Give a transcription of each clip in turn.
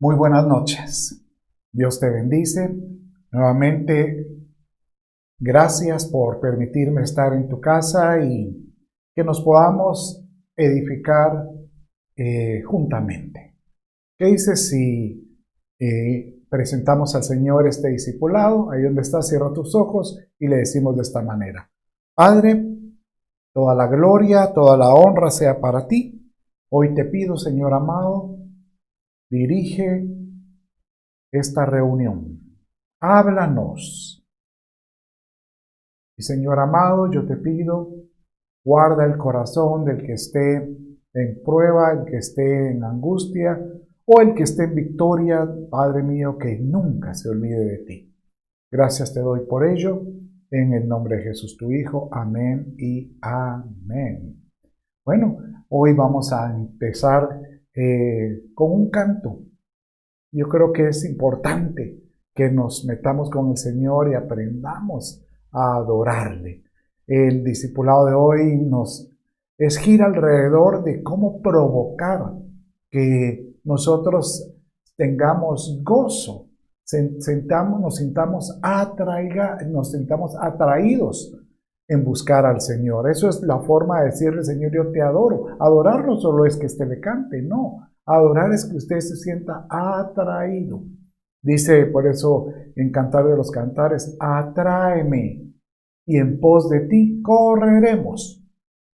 Muy buenas noches. Dios te bendice. Nuevamente, gracias por permitirme estar en tu casa y que nos podamos edificar juntamente. ¿Qué dices si presentamos al Señor este discipulado? Ahí donde estás, cierra tus ojos y le decimos de esta manera: Padre, toda la gloria, toda la honra sea para ti. Hoy te pido, Señor amado, dirige esta reunión. Háblanos. Y Señor amado, yo te pido, guarda el corazón del que esté en prueba, el que esté en angustia o el que esté en victoria, Padre mío, que nunca se olvide de ti. Gracias te doy por ello, en el nombre de Jesús tu Hijo. Amén y amén. Bueno, hoy vamos a empezar con un canto. Yo creo que es importante que nos metamos con el Señor y aprendamos a adorarle. El discipulado de hoy gira alrededor de cómo provocar que nosotros tengamos gozo, nos sintamos atraídos en buscar al Señor. Eso es la forma de decirle: Señor, yo te adoro. Adorar no solo es que usted le cante, no. Adorar es que usted se sienta atraído. Dice por eso en Cantar de los Cantares: atráeme y en pos de ti correremos.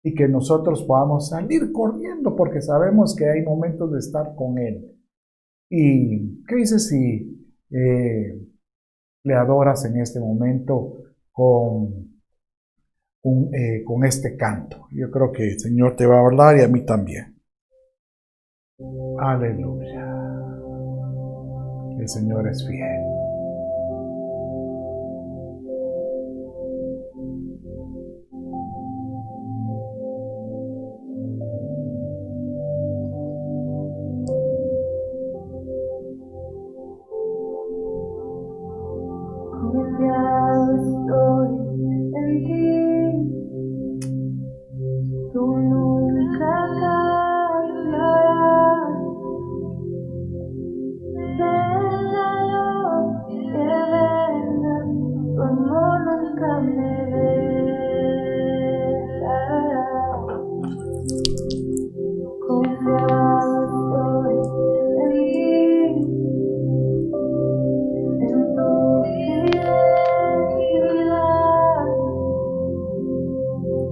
Y que nosotros podamos salir corriendo porque sabemos que hay momentos de estar con Él. ¿Y qué dice si le adoras en este momento con este canto? Yo creo que el Señor te va a hablar y a mí también. Aleluya. El Señor es fiel. Confiado estoy en ti, tú nunca cambiarás. Venga lo que venga, tu amor nunca me dejará. Confiado estoy en ti, en tu fidelidad.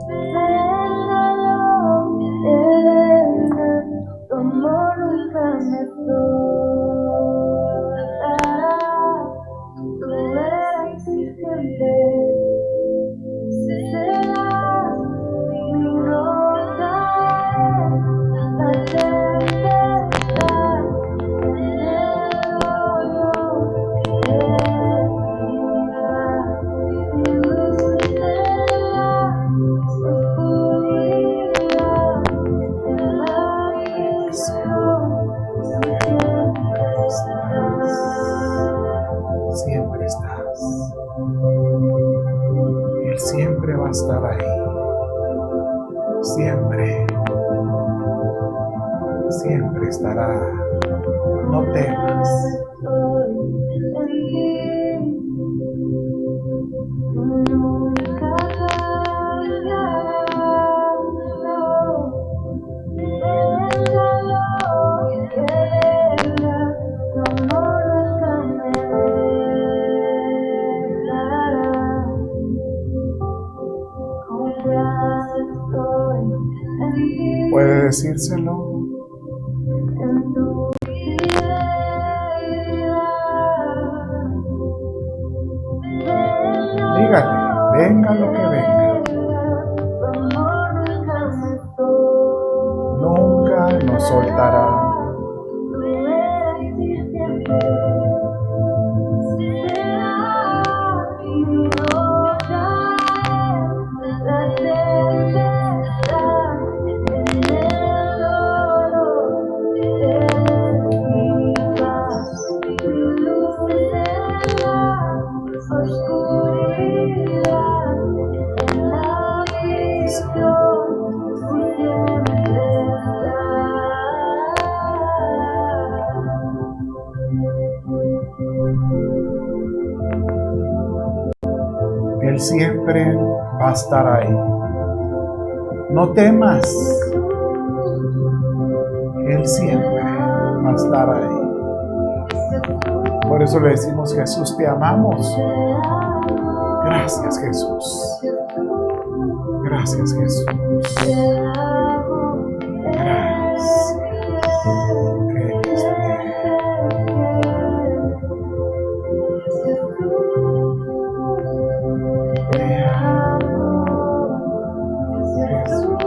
Venga lo que venga, tu amor nunca me soltará. Tú eres y siempre serás mi roca, la tempestad en el hoyo de mi vida, mi luz en la oscuridad, en la aflicción, Siempre estás. Él siempre va a estar ahí. Siempre estará. No temas. Puede decírselo. Dígale, venga lo que venga. Nunca nos soltará. siempre va a estar ahí. No temas, Él siempre va a estar ahí. Por eso le decimos: Jesús, te amamos. Gracias, Jesús. Gracias, Jesús. Gracias. Eres bien. Te amo, Jesús.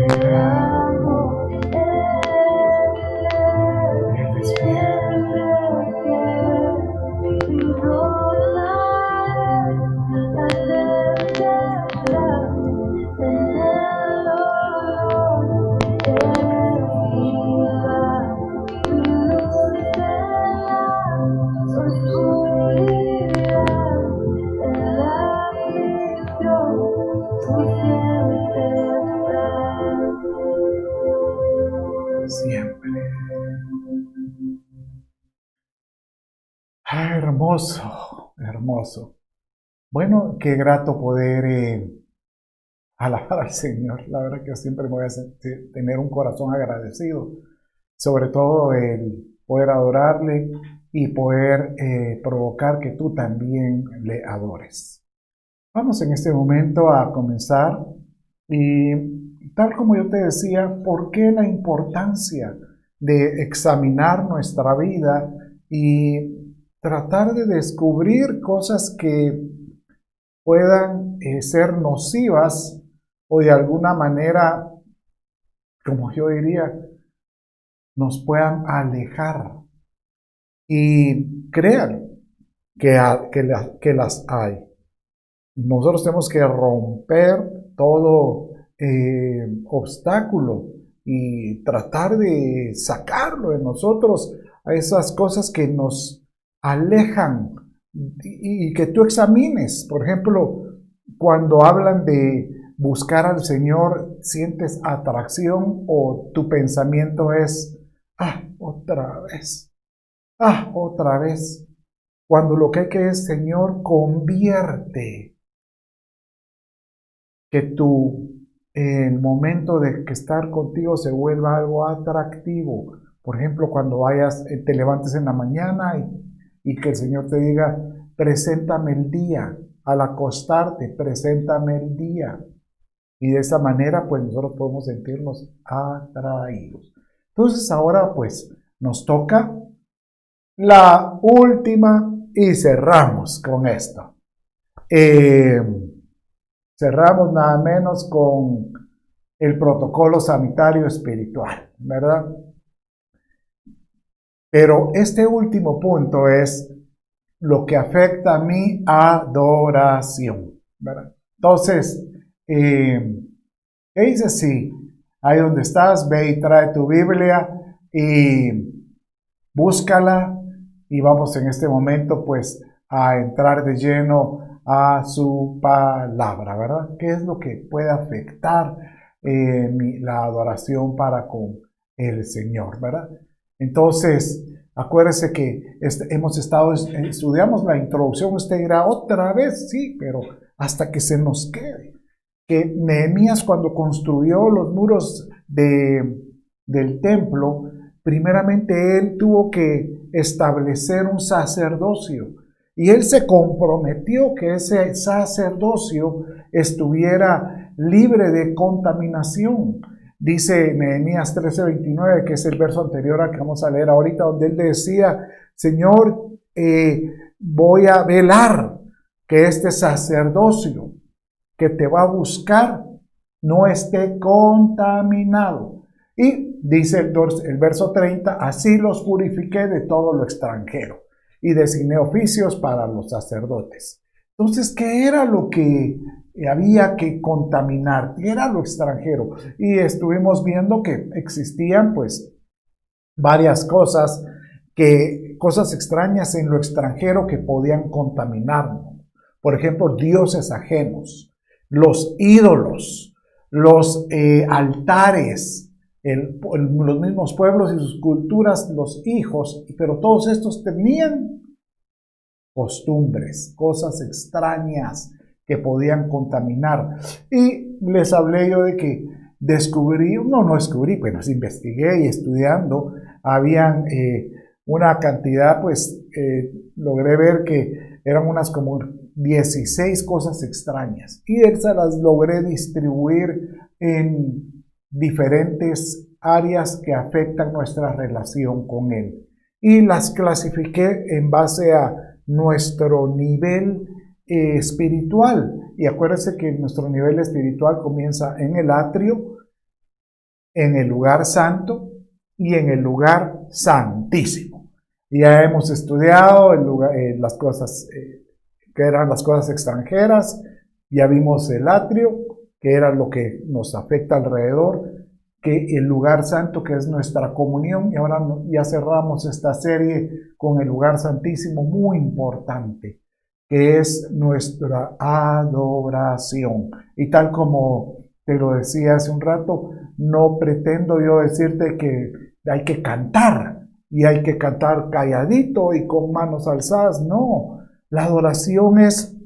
Te amo. Eres bien. Siempre. Ah, hermoso, hermoso. Bueno, qué grato poder alabar al Señor. La verdad que siempre me voy a tener un corazón agradecido, sobre todo el poder adorarle y poder provocar que tú también le adores. Vamos en este momento a comenzar y tal como yo te decía, ¿por qué la importancia de examinar nuestra vida y tratar de descubrir cosas que puedan ser nocivas o de alguna manera, como yo diría, nos puedan alejar? Y crean que las hay. Nosotros tenemos que romper todo obstáculo y tratar de sacarlo de nosotros a esas cosas que nos alejan y que tú examines. Por ejemplo, cuando hablan de buscar al Señor, ¿sientes atracción o tu pensamiento es, otra vez? Otra vez. Cuando lo que hay que es, Señor, convierte que el momento de que estar contigo se vuelva algo atractivo. Por ejemplo, cuando te levantes en la mañana y que el Señor te diga: preséntame el día. Al acostarte, preséntame el día. Y de esa manera, pues nosotros podemos sentirnos atraídos. Entonces ahora, pues, nos toca la última y cerramos con esto. Cerramos nada menos con el protocolo sanitario espiritual, ¿verdad? Pero este último punto es lo que afecta a mi adoración, ¿verdad? Entonces, ¿qué dice así? Ahí donde estás, ve y trae tu Biblia y búscala, y vamos en este momento pues a entrar de lleno a su palabra, ¿verdad? ¿Qué es lo que puede afectar la adoración para con el Señor, ¿verdad? Entonces, acuérdese que estudiamos la introducción. Usted dirá: otra vez, sí, pero hasta que se nos quede. Que Nehemías, cuando construyó los muros del templo, primeramente él tuvo que establecer un sacerdocio. Y él se comprometió que ese sacerdocio estuviera libre de contaminación. Dice Nehemías 13:29, que es el verso anterior al que vamos a leer ahorita, donde él decía: Señor, voy a velar que este sacerdocio que te va a buscar no esté contaminado. Y dice el verso 30, así los purifiqué de todo lo extranjero y designé oficios para los sacerdotes. Entonces, ¿qué era lo que había que contaminar? ¿Qué era lo extranjero? Y estuvimos viendo que existían pues varias cosas extrañas en lo extranjero que podían contaminarnos. Por ejemplo, dioses ajenos, los ídolos, los altares, los mismos pueblos y sus culturas, los hijos, pero todos estos tenían costumbres, cosas extrañas que podían contaminar. Y les hablé yo de que no descubrí, pues investigué y estudiando, habían una cantidad, pues logré ver que eran unas como 16 cosas extrañas y esas las logré distribuir en diferentes áreas que afectan nuestra relación con Él. Y las clasifiqué en base a nuestro nivel espiritual. Y acuérdense que nuestro nivel espiritual comienza en el atrio, en el lugar santo y en el lugar santísimo. Ya hemos estudiado las cosas que eran las cosas extranjeras, ya vimos el atrio, que era lo que nos afecta alrededor, que el lugar santo, que es nuestra comunión, y ahora ya cerramos esta serie con el lugar santísimo, muy importante, que es nuestra adoración. Y tal como te lo decía hace un rato, no pretendo yo decirte que hay que cantar, y hay que cantar calladito y con manos alzadas, no. La adoración es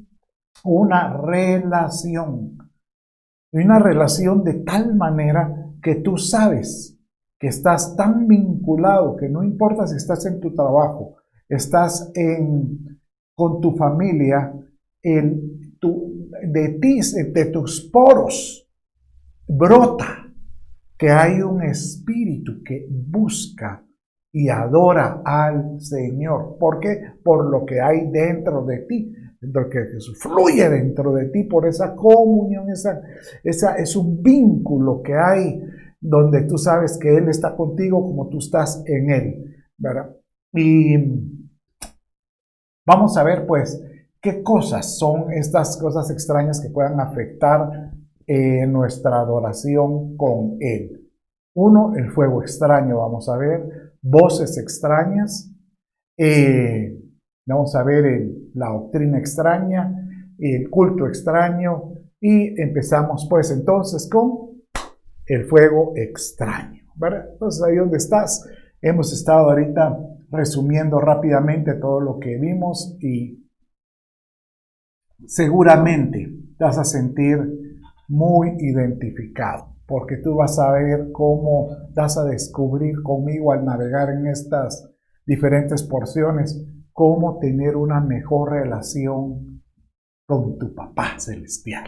una relación, y una relación de tal manera que tú sabes que estás tan vinculado que no importa si estás en tu trabajo, estás con tu familia, de ti, de tus poros, brota que hay un espíritu que busca y adora al Señor. ¿Por qué? Por lo que hay dentro de ti, lo que fluye dentro de ti, por esa comunión, esa es un vínculo que hay donde tú sabes que Él está contigo como tú estás en Él, ¿verdad? Y vamos a ver pues qué cosas son estas cosas extrañas que puedan afectar nuestra adoración con Él. Uno, el fuego extraño, vamos a ver, voces extrañas, vamos a ver la doctrina extraña, el culto extraño, y empezamos pues entonces con el fuego extraño, ¿verdad? Entonces ahí donde estás, hemos estado ahorita resumiendo rápidamente todo lo que vimos y seguramente te vas a sentir muy identificado, porque tú vas a ver cómo vas a descubrir conmigo al navegar en estas diferentes porciones, cómo tener una mejor relación con tu Papá Celestial.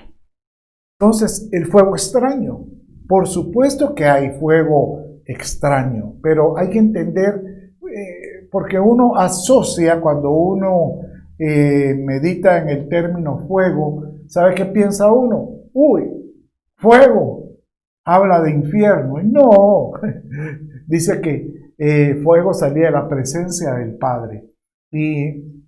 Entonces, el fuego extraño. Por supuesto que hay fuego extraño, pero hay que entender, porque uno asocia, cuando uno medita en el término fuego, ¿sabe qué piensa uno? Uy, fuego, habla de infierno. Y no, dice que fuego salía de la presencia del Padre. Y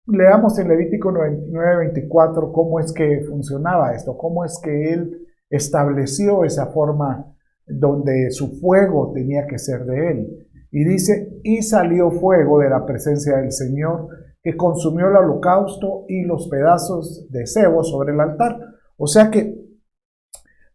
leamos en Levítico 9:24 cómo es que funcionaba esto, cómo es que Él estableció esa forma donde su fuego tenía que ser de Él. Y dice, y salió fuego de la presencia del Señor, que consumió el holocausto y los pedazos de cebo sobre el altar. O sea que,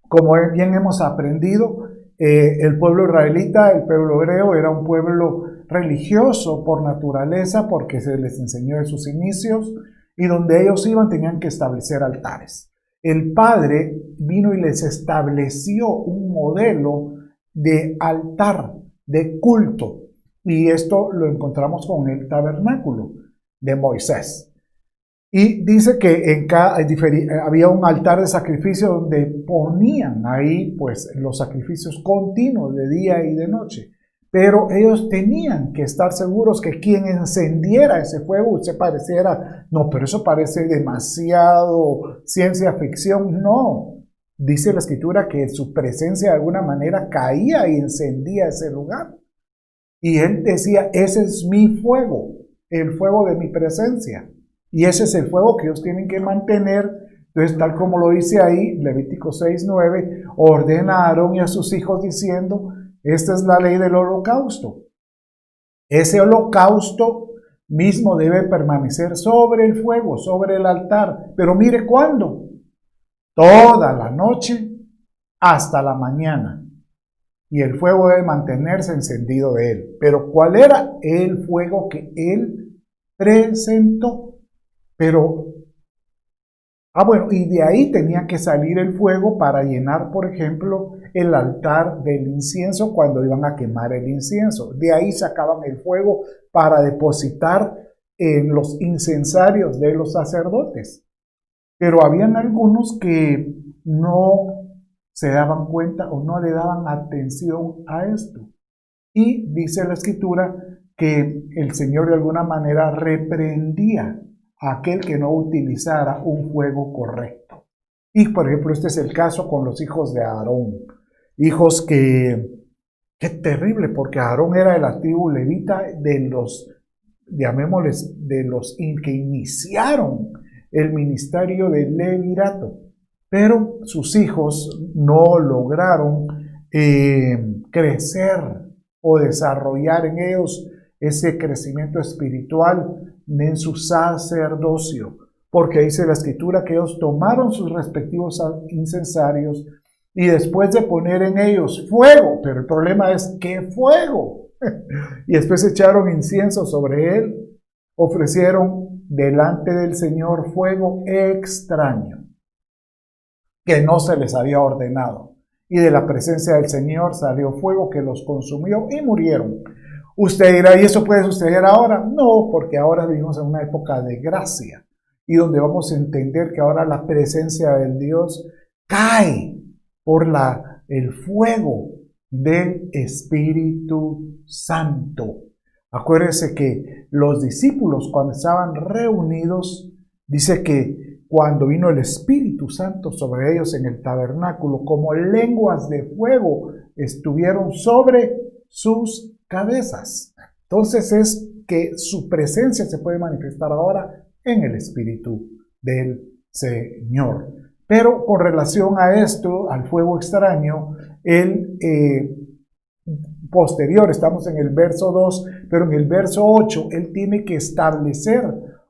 como bien hemos aprendido, el pueblo israelita, el pueblo hebreo, era un pueblo religioso por naturaleza, porque se les enseñó de sus inicios, y donde ellos iban tenían que establecer altares. El Padre vino y les estableció un modelo de altar, de culto, y esto lo encontramos con el tabernáculo de Moisés. Y dice que había un altar de sacrificio donde ponían ahí pues los sacrificios continuos de día y de noche. Pero ellos tenían que estar seguros que quien encendiera ese fuego se pareciera, no, pero eso parece demasiado ciencia ficción. No, dice la Escritura que su presencia de alguna manera caía y encendía ese lugar. Y él decía, ese es mi fuego, el fuego de mi presencia. Y ese es el fuego que ellos tienen que mantener. Entonces, tal como lo dice ahí, Levítico 6:9, ordena a Aarón y a sus hijos diciendo, esta es la ley del holocausto. Ese holocausto mismo debe permanecer sobre el fuego, sobre el altar. Pero mire cuándo. Toda la noche hasta la mañana. y el fuego debe mantenerse encendido de él. Pero ¿cuál era el fuego que él presentó? Pero, bueno, y de ahí tenía que salir el fuego para llenar, por ejemplo, el altar del incienso cuando iban a quemar el incienso. De ahí sacaban el fuego para depositar en los incensarios de los sacerdotes. Pero habían algunos que no se daban cuenta o no le daban atención a esto. Y dice la Escritura que el Señor de alguna manera reprendía a aquel que no utilizara un fuego correcto. Y por ejemplo, este es el caso con los hijos de Aarón. Hijos que, qué terrible, porque Aarón era de la tribu levita, de los, llamémosles, de los que iniciaron el ministerio del levirato. Pero sus hijos no lograron crecer o desarrollar en ellos ese crecimiento espiritual en su sacerdocio, porque dice la Escritura que ellos tomaron sus respectivos incensarios y después de poner en ellos fuego, pero el problema es ¿qué fuego? Y después echaron incienso sobre él, ofrecieron delante del Señor fuego extraño que no se les había ordenado. Y de la presencia del Señor salió fuego que los consumió y murieron. Usted dirá, ¿y eso puede suceder ahora? No, porque ahora vivimos en una época de gracia y donde vamos a entender que ahora la presencia del Dios cae por el fuego del Espíritu Santo. Acuérdense que los discípulos cuando estaban reunidos, dice que cuando vino el Espíritu Santo sobre ellos en el tabernáculo, como lenguas de fuego estuvieron sobre sus cabezas. Entonces es que su presencia se puede manifestar ahora en el Espíritu del Señor. Pero con relación a esto, al fuego extraño, el posterior, estamos en el verso 2, pero en el verso 8, él tiene que establecer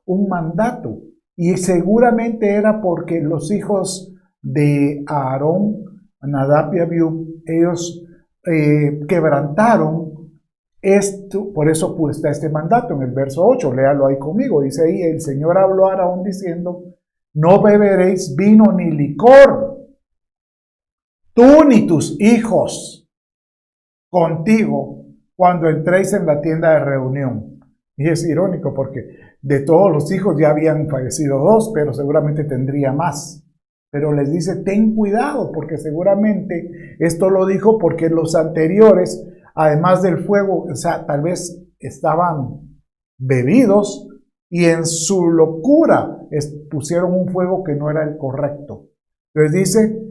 un mandato. Y seguramente era porque los hijos de Aarón, Nadab y Abiú, ellos quebrantaron esto, por eso está este mandato en el verso 8, léalo ahí conmigo, dice ahí, el Señor habló a Aarón diciendo, no beberéis vino ni licor, tú ni tus hijos contigo, cuando entréis en la tienda de reunión. Y es irónico porque de todos los hijos ya habían fallecido 2, pero seguramente tendría más. Pero les dice, ten cuidado, porque seguramente esto lo dijo porque los anteriores, además del fuego, o sea, tal vez estaban bebidos y en su locura pusieron un fuego que no era el correcto. Entonces dice,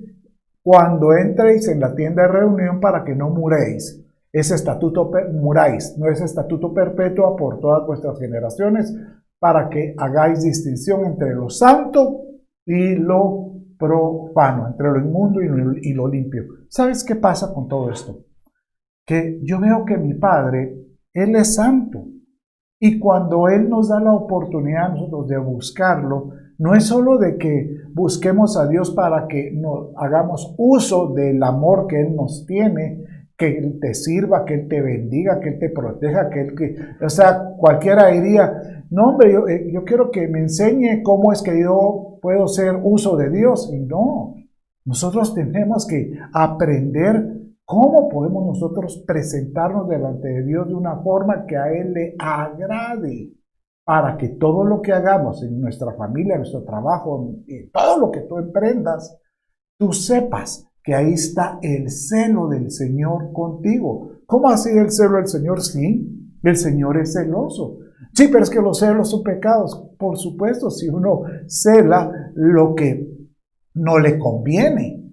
cuando entréis en la tienda de reunión para que no muréis. Ese estatuto muráis, no es estatuto perpetuo por todas vuestras generaciones, para que hagáis distinción entre lo santo y lo profano, entre lo inmundo y lo limpio. ¿Sabes qué pasa con todo esto? Que yo veo que mi Padre, Él es santo, y cuando Él nos da la oportunidad a nosotros de buscarlo, no es solo de que busquemos a Dios para que nos hagamos uso del amor que Él nos tiene, que Él te sirva, que Él te bendiga, que Él te proteja, o sea, cualquiera diría, no hombre, yo quiero que me enseñe cómo es que yo puedo hacer uso de Dios. Y no, nosotros tenemos que aprender cómo podemos nosotros presentarnos delante de Dios de una forma que a Él le agrade, para que todo lo que hagamos en nuestra familia, en nuestro trabajo, en todo lo que tú emprendas, tú sepas que ahí está el celo del Señor contigo. ¿Cómo así el celo del Señor? Sí, el Señor es celoso. Sí, pero es que los celos son pecados. Por supuesto, si uno cela lo que no le conviene.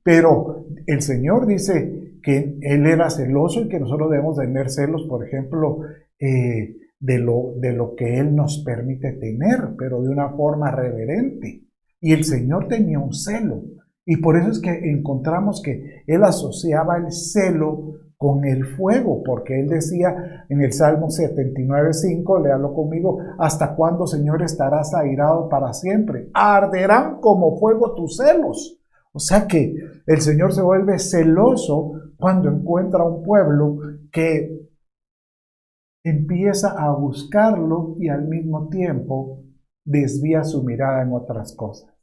Pero el Señor dice que Él era celoso y que nosotros debemos tener celos, por ejemplo, de lo que Él nos permite tener, pero de una forma reverente. Y el Señor tenía un celo. Y por eso es que encontramos que Él asociaba el celo con el fuego, porque Él decía en el Salmo 79:5, léalo conmigo, ¿hasta cuándo, Señor, estarás airado para siempre? Arderán como fuego tus celos. O sea que el Señor se vuelve celoso cuando encuentra un pueblo que empieza a buscarlo y al mismo tiempo desvía su mirada en otras cosas.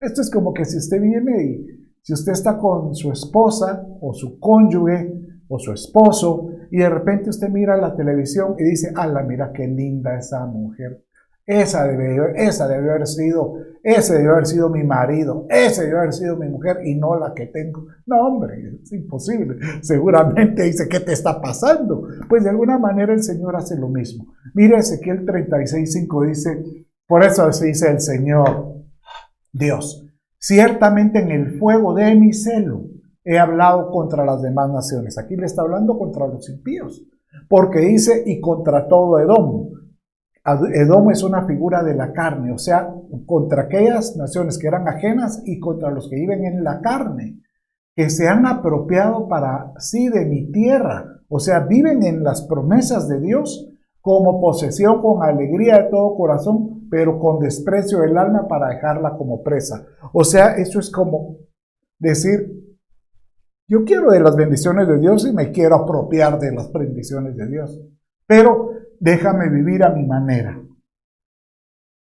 Esto es como que si usted viene y si usted está con su esposa o su cónyuge o su esposo y de repente usted mira la televisión y dice, ala, mira qué linda esa mujer. Ese debió haber sido mi marido, ese debió haber sido mi mujer y no la que tengo. No, hombre, es imposible. Seguramente dice, ¿qué te está pasando? Pues de alguna manera el Señor hace lo mismo. Mire Ezequiel 36:5 dice, por eso se dice el Señor, Dios, ciertamente en el fuego de mi celo he hablado contra las demás naciones. Aquí le está hablando contra los impíos, porque dice, y contra todo Edom. Edom es una figura de la carne, o sea, contra aquellas naciones que eran ajenas y contra los que viven en la carne, que se han apropiado para sí de mi tierra, o sea, viven en las promesas de Dios como posesión con alegría de todo corazón, pero con desprecio del alma para dejarla como presa. O sea, eso es como decir, yo quiero de las bendiciones de Dios y me quiero apropiar de las bendiciones de Dios, pero déjame vivir a mi manera.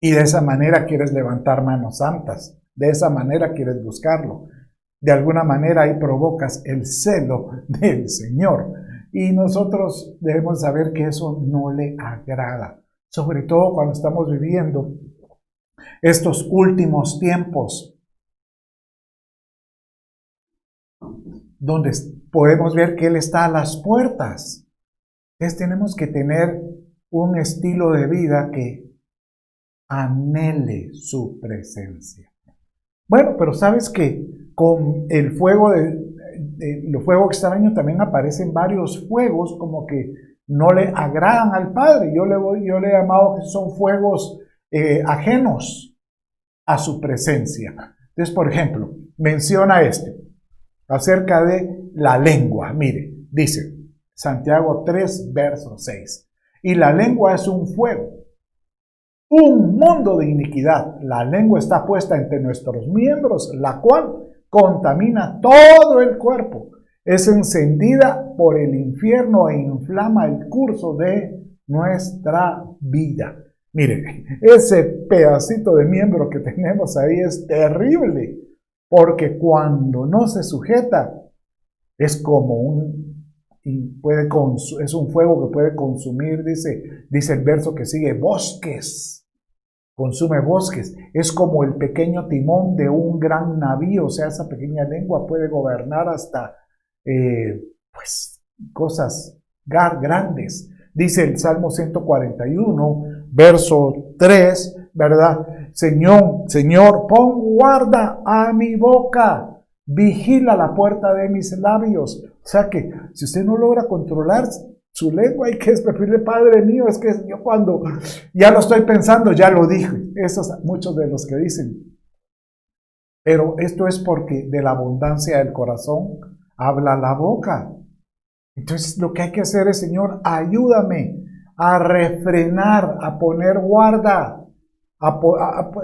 Y de esa manera quieres levantar manos santas, de esa manera quieres buscarlo. De alguna manera ahí provocas el celo del Señor. Y nosotros debemos saber que eso no le agrada, sobre todo cuando estamos viviendo estos últimos tiempos, donde podemos ver que Él está a las puertas. Entonces tenemos que tener un estilo de vida que anhele su presencia. Bueno, pero sabes que con el fuego el fuego extraño también aparecen varios fuegos como que no le agradan al Padre. Yo le he llamado que son fuegos ajenos a su presencia. Entonces, por ejemplo, menciona acerca de la lengua. Mire, dice Santiago 3, verso 6. Y la lengua es un fuego, un mundo de iniquidad. La lengua está puesta entre nuestros miembros, la cual contamina todo el cuerpo. Es encendida por el infierno e inflama el curso de nuestra vida. Mire, ese pedacito de miembro que tenemos ahí es terrible, porque cuando no se sujeta, es como es un fuego que puede consumir, dice el verso que sigue, bosques. Consume bosques. Es como el pequeño timón de un gran navío. O sea, esa pequeña lengua puede gobernar hasta cosas grandes. Dice el Salmo 141, verso 3, ¿verdad? Señor, pon guarda a mi boca, vigila la puerta de mis labios. O sea que si usted no logra controlar su lengua, hay que pedirle, Padre mío, es que yo cuando ya lo estoy pensando, ya lo dije. Esos muchos de los que dicen. Pero esto es porque de la abundancia del corazón habla la boca. Entonces lo que hay que hacer es, Señor, ayúdame a refrenar, a poner guarda,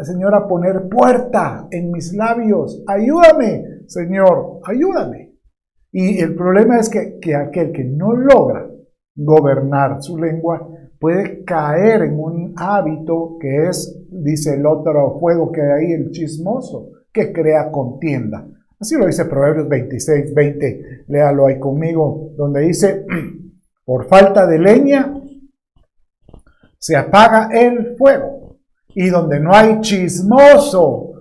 Señor, a poner puerta en mis labios. Ayúdame, Señor, ayúdame. Y el problema es que aquel que no logra gobernar su lengua puede caer en un hábito que es, dice el otro fuego que hay ahí, el chismoso, que crea contienda. Así lo dice Proverbios 26:20, léalo ahí conmigo, donde dice, por falta de leña se apaga el fuego, y donde no hay chismoso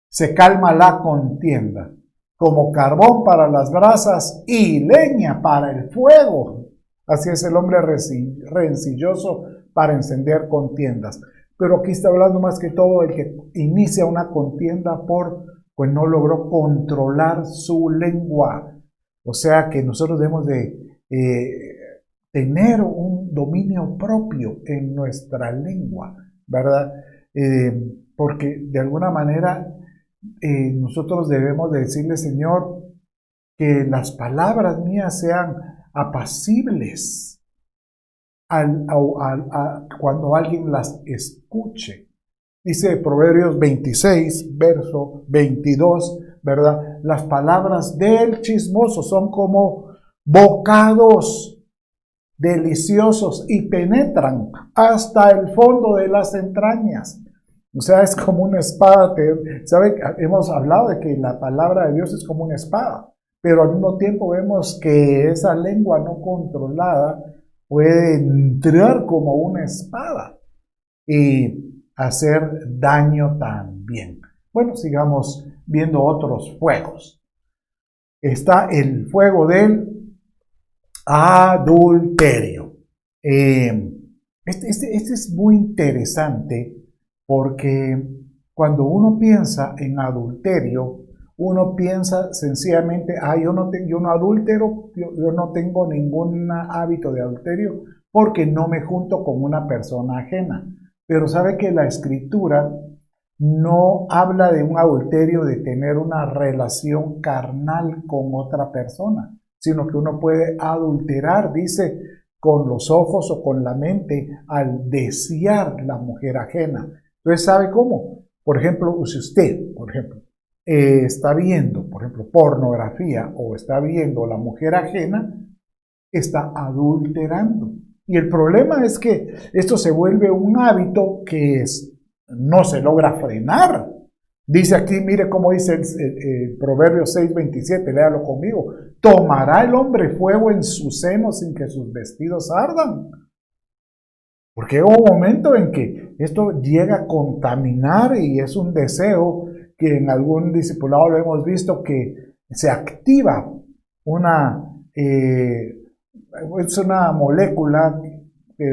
se calma la contienda. Como carbón para las brasas y leña para el fuego. Así es el hombre rencilloso para encender contiendas. Pero aquí está hablando más que todo el que inicia una contienda pues no logró controlar su lengua. O sea que nosotros debemos de tener un dominio propio en nuestra lengua, ¿verdad? Porque de alguna manera nosotros debemos de decirle, Señor, que las palabras mías sean apacibles cuando alguien las escuche. Dice Proverbios 26, verso 22, ¿verdad? Las palabras del chismoso son como bocados deliciosos y penetran hasta el fondo de las entrañas. O sea, es como una espada. ¿Sabe? Hemos hablado de que la palabra de Dios es como una espada, pero al mismo tiempo vemos que esa lengua no controlada puede entrar como una espada y hacer daño también. Bueno, sigamos viendo otros fuegos. Está el fuego del adulterio. Este es muy interesante porque cuando uno piensa en adulterio, uno piensa sencillamente, yo no adúltero, yo no tengo ningún hábito de adulterio porque no me junto con una persona ajena. Pero sabe que la escritura no habla de un adulterio de tener una relación carnal con otra persona, sino que uno puede adulterar, dice, con los ojos o con la mente al desear la mujer ajena. Entonces, ¿sabe cómo? Por ejemplo, si usted, está viendo, por ejemplo, pornografía o está viendo la mujer ajena, está adulterando. Y el problema es que esto se vuelve un hábito que no se logra frenar. Dice aquí, mire cómo dice el Proverbio 6:27, léalo conmigo. ¿Tomará el hombre fuego en su seno sin que sus vestidos ardan? Porque hubo un momento en que esto llega a contaminar y es un deseo que en algún discipulado lo hemos visto que se activa es una molécula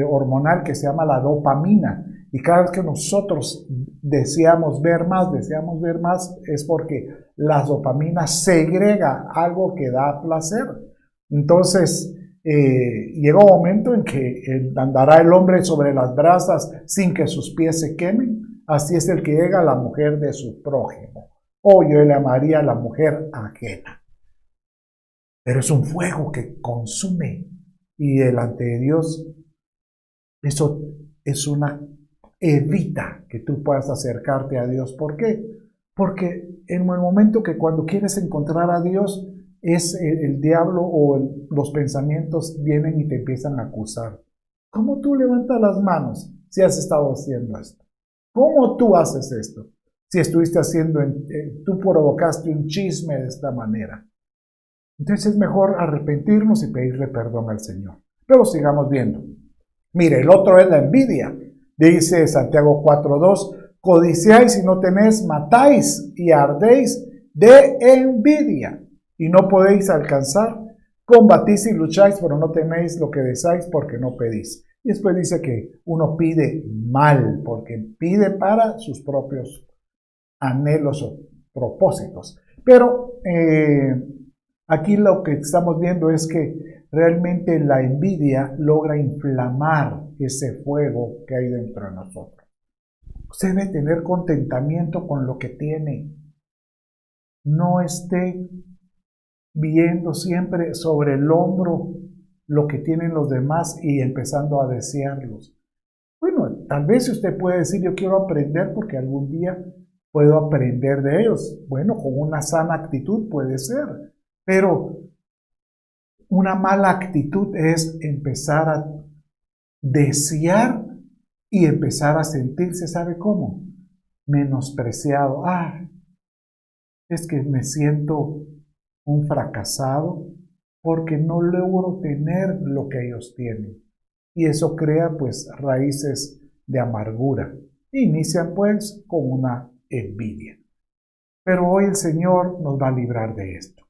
hormonal que se llama la dopamina. Y cada vez que nosotros deseamos ver más, es porque la dopamina segrega algo que da placer. Entonces, llega un momento en que andará el hombre sobre las brasas sin que sus pies se quemen. Así es el que llega a la mujer de su prójimo. O yo le llamaría la mujer ajena. Pero es un fuego que consume. Y delante de Dios, eso es una evita que tú puedas acercarte a Dios. ¿Por qué? Porque en el momento que cuando quieres encontrar a Dios, es el diablo o los pensamientos vienen y te empiezan a acusar. ¿Cómo tú levantas las manos si has estado haciendo esto? ¿Cómo tú haces esto? Si estuviste haciendo, tú provocaste un chisme de esta manera. Entonces es mejor arrepentirnos y pedirle perdón al Señor. Pero sigamos viendo. Mire, el otro es la envidia. Dice Santiago 4:2, codiciáis y no tenéis, matáis y ardéis de envidia y no podéis alcanzar, combatís y lucháis, pero no tenéis lo que deseáis porque no pedís. Y después dice que uno pide mal, porque pide para sus propios anhelos o propósitos. Pero aquí lo que estamos viendo es que realmente la envidia logra inflamar ese fuego que hay dentro de nosotros. Usted debe tener contentamiento con lo que tiene. No esté viendo siempre sobre el hombro lo que tienen los demás y empezando a desearlos. Bueno, tal vez usted puede decir, yo quiero aprender porque algún día puedo aprender de ellos. Bueno, con una sana actitud puede ser, pero una mala actitud es empezar a desear y empezar a sentirse, ¿sabe cómo? Menospreciado. Es que me siento un fracasado porque no logro tener lo que ellos tienen. Y eso crea pues raíces de amargura. Inician pues con una envidia. Pero hoy el Señor nos va a librar de esto.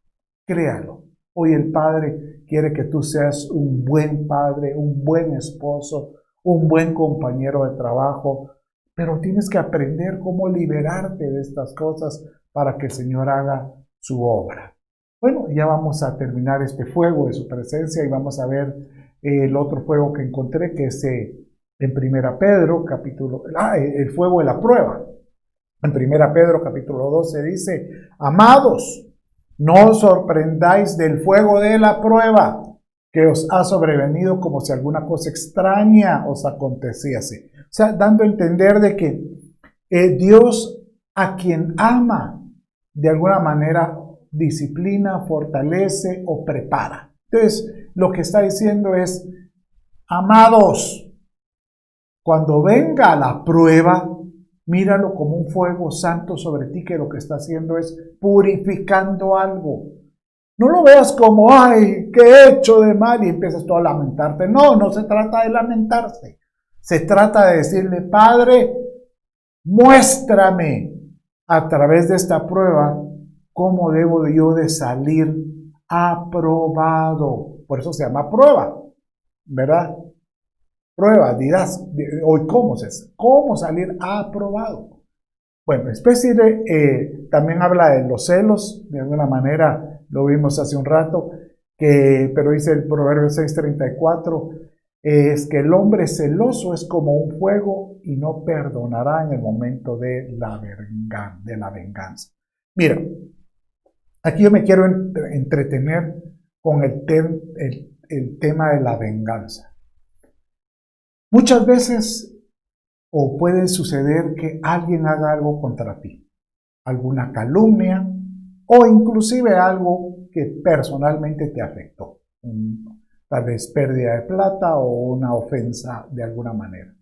Créalo. Hoy el Padre quiere que tú seas un buen padre, un buen esposo, un buen compañero de trabajo, pero tienes que aprender cómo liberarte de estas cosas para que el Señor haga su obra. Bueno, ya vamos a terminar este fuego de su presencia y vamos a ver el otro fuego que encontré, que es en 1 Pedro, el fuego de la prueba. En 1 Pedro, capítulo 12 dice, amados, no os sorprendáis del fuego de la prueba que os ha sobrevenido como si alguna cosa extraña os aconteciese. O sea, dando a entender de que Dios a quien ama, de alguna manera disciplina, fortalece o prepara. Entonces, lo que está diciendo es, amados, cuando venga la prueba, míralo como un fuego santo sobre ti, que lo que está haciendo es purificando algo. No lo veas como, ay, ¿qué he hecho de mal? Y empiezas tú a lamentarte. No, no se trata de lamentarse. Se trata de decirle, Padre, muéstrame a través de esta prueba cómo debo yo de salir aprobado. Por eso se llama prueba, ¿verdad? Prueba, dirás, hoy cómo salir aprobado. Bueno, especie de, también habla de los celos, de alguna manera lo vimos hace un rato, pero dice el Proverbio 6:34, es que el hombre celoso es como un fuego y no perdonará en el momento de la venganza. Mira, aquí yo me quiero entretener con el tema de la venganza. Muchas veces o puede suceder que alguien haga algo contra ti, alguna calumnia o inclusive algo que personalmente te afectó, tal vez pérdida de plata o una ofensa de alguna manera.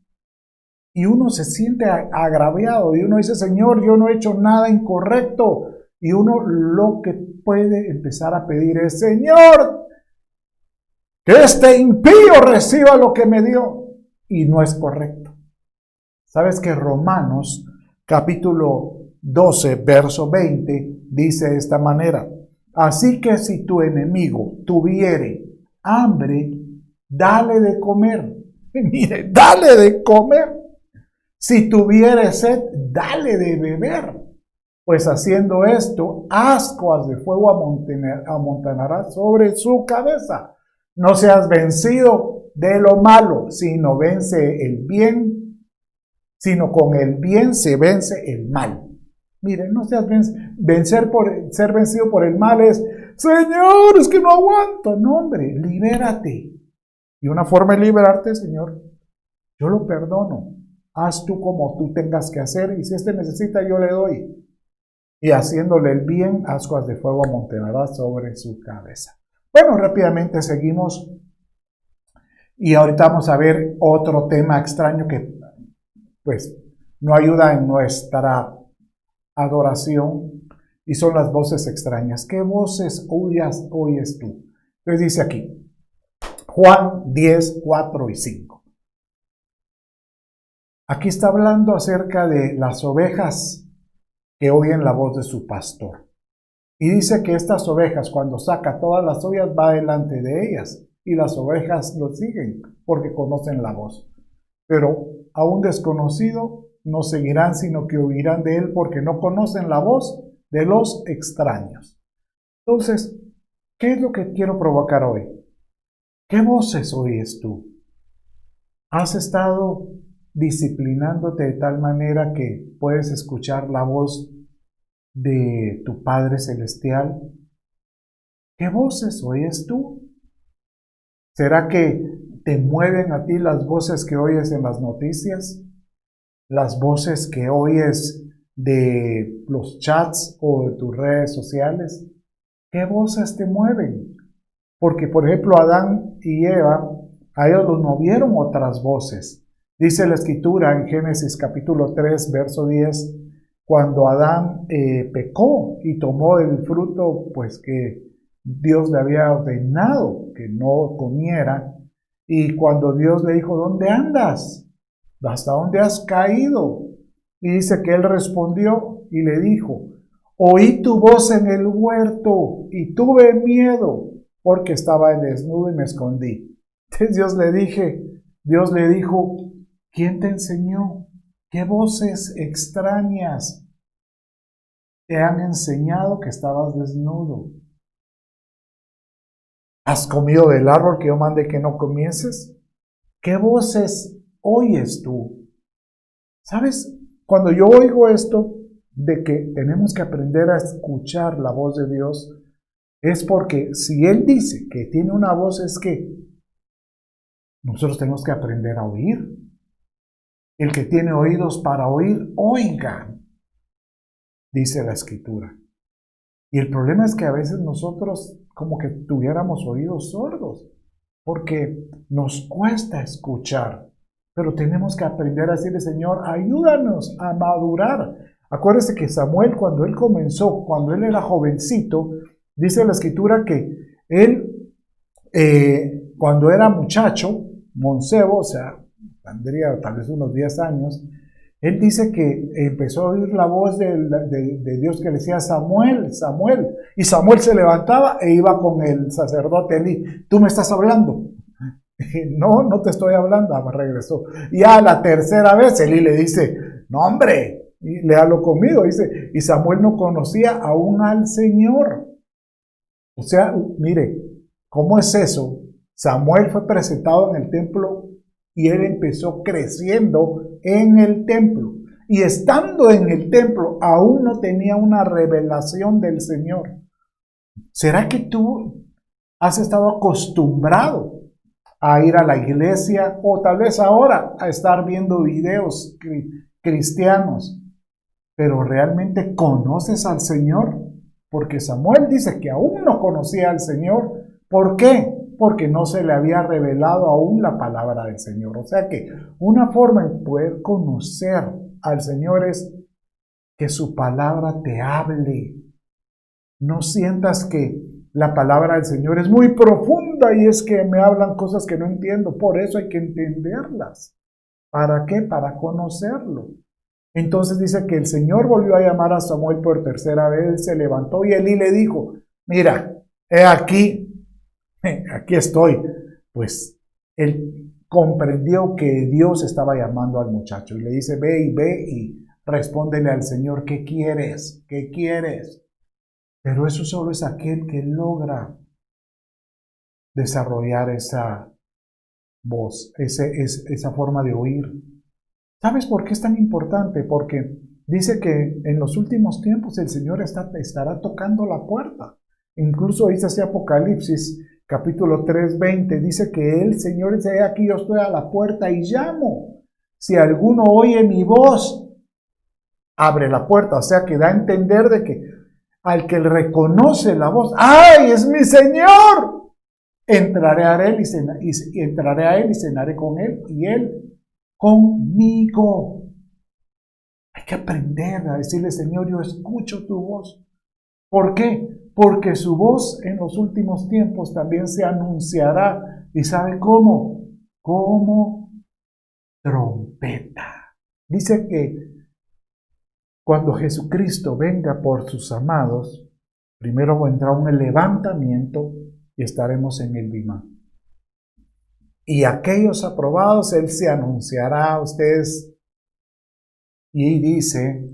Y uno se siente agraviado y uno dice, Señor, yo no he hecho nada incorrecto. Y uno lo que puede empezar a pedir es, Señor, que este impío reciba lo que me dio. Y no es correcto. ¿Sabes que Romanos capítulo 12, verso 20 dice de esta manera? Así que si tu enemigo tuviere hambre, dale de comer. Mire, dale de comer. Si tuviere sed, dale de beber. Pues haciendo esto, ascuas de fuego amontonará sobre su cabeza. No seas vencido de lo malo, sino vence el bien, sino con el bien se vence el mal. Miren, no seas ser vencido por el mal es, Señor, es que no aguanto. No, hombre, libérate. Y una forma de liberarte, Señor, yo lo perdono. Haz tú como tú tengas que hacer y si este necesita, yo le doy. Y haciéndole el bien, ascuas de fuego amontonará sobre su cabeza. Bueno, rápidamente seguimos. Y ahorita vamos a ver otro tema extraño que pues no ayuda en nuestra adoración y son las voces extrañas. ¿Qué voces oyes tú? Entonces dice aquí, Juan 10, 4 y 5. Aquí está hablando acerca de las ovejas que oyen la voz de su pastor. Y dice que estas ovejas, cuando saca todas las ollas, va delante de ellas. Y las ovejas lo siguen porque conocen la voz. Pero a un desconocido no seguirán, sino que oirán de él porque no conocen la voz de los extraños. Entonces, ¿qué es lo que quiero provocar hoy? ¿Qué voces oyes tú? ¿Has estado disciplinándote de tal manera que puedes escuchar la voz de tu Padre Celestial? ¿Qué voces oyes tú? ¿Será que te mueven a ti las voces que oyes en las noticias? ¿Las voces que oyes de los chats o de tus redes sociales? ¿Qué voces te mueven? Porque, por ejemplo, Adán y Eva, a ellos los movieron otras voces. Dice la Escritura en Génesis capítulo 3, verso 10, cuando Adán pecó y tomó el fruto pues que Dios le había ordenado que no comiera, y cuando Dios le dijo, ¿dónde andas? ¿Hasta dónde has caído? Y dice que él respondió y le dijo, oí tu voz en el huerto y tuve miedo porque estaba desnudo y me escondí. Entonces Dios le dijo, ¿quién te enseñó? ¿Qué voces extrañas te han enseñado que estabas desnudo? ¿Has comido del árbol que yo mandé que no comieses? ¿Qué voces oyes tú? ¿Sabes? Cuando yo oigo esto de que tenemos que aprender a escuchar la voz de Dios, es porque si Él dice que tiene una voz, es que nosotros tenemos que aprender a oír. El que tiene oídos para oír, oiga, dice la Escritura. Y el problema es que a veces nosotros como que tuviéramos oídos sordos, porque nos cuesta escuchar, pero tenemos que aprender a decirle, Señor, ayúdanos a madurar. Acuérdese que Samuel, cuando él comenzó, cuando él era jovencito, dice la Escritura que él, cuando era muchacho, mancebo, o sea, tendría tal vez unos 10 años, él dice que empezó a oír la voz de Dios que le decía, Samuel, Samuel. Y Samuel se levantaba e iba con el sacerdote Elí. ¿Tú me estás hablando? No, no te estoy hablando. Regresó. Y a la tercera vez Elí le dice, no hombre, y le habló conmigo. Dice, y Samuel no conocía aún al Señor. O sea, mire, ¿cómo es eso? Samuel fue presentado en el templo y él empezó creciendo en el templo. Y estando en el templo, aún no tenía una revelación del Señor. ¿Será que tú has estado acostumbrado a ir a la iglesia o tal vez ahora a estar viendo videos cristianos, pero realmente conoces al Señor? Porque Samuel dice que aún no conocía al Señor. ¿Por qué? Porque no se le había revelado aún la palabra del Señor. O sea que una forma de poder conocer al Señor es que su palabra te hable. No sientas que la palabra del Señor es muy profunda y es que me hablan cosas que no entiendo. Por eso hay que entenderlas. ¿Para qué? Para conocerlo. Entonces dice que el Señor volvió a llamar a Samuel por tercera vez, se levantó y Elí le dijo, mira, he aquí estoy. Pues él comprendió que Dios estaba llamando al muchacho y le dice, ve y respóndele al Señor, ¿qué quieres? ¿Qué quieres? Pero eso solo es aquel que logra desarrollar esa voz, esa forma de oír. ¿Sabes por qué es tan importante? Porque dice que en los últimos tiempos el Señor estará tocando la puerta. Incluso dice ese Apocalipsis capítulo 3:20, dice que el Señor dice, aquí yo estoy a la puerta y llamo. Si alguno oye mi voz, abre la puerta. O sea que da a entender de que al que le reconoce la voz, ¡ay, es mi Señor! Entraré a él y cenaré con él y él conmigo. Hay que aprender a decirle, Señor, yo escucho tu voz. ¿Por qué? Porque su voz en los últimos tiempos también se anunciará. ¿Y sabe cómo? Como trompeta. Dice que cuando Jesucristo venga por sus amados, primero vendrá un levantamiento y estaremos en el bimá. Y aquellos aprobados, Él se anunciará a ustedes. Y dice